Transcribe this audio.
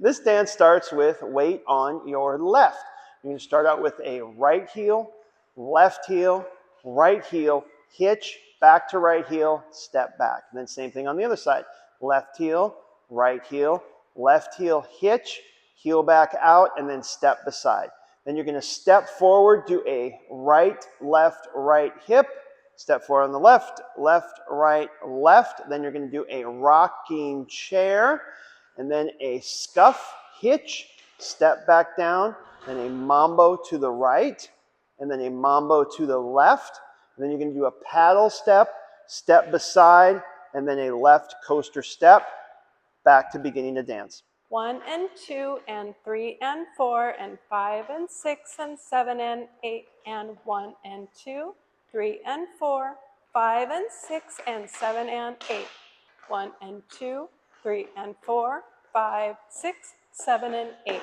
This dance starts with weight on your left. You're going to start out with a right heel, left heel, right heel, hitch, back to right heel, step back. And then same thing on the other side. Left heel, right heel, left heel, hitch, heel back out, and then step beside. Then you're going to step forward, do a right, left, right hip. Step forward on the left, left, right, left. Then you're going to do a rocking chair, and then a scuff, hitch, step back down, then a mambo to the right, and then a mambo to the left. And then you're going to do a paddle step, step beside, and then a left coaster step, back to beginning to dance. 1 and 2 and 3 and 4 and 5 and 6 and 7 and 8 and 1 and 2, 3 and 4, 5 and 6 and 7 and 8, 1 and 2, 3 and 4, 5, 6, 7 and 8.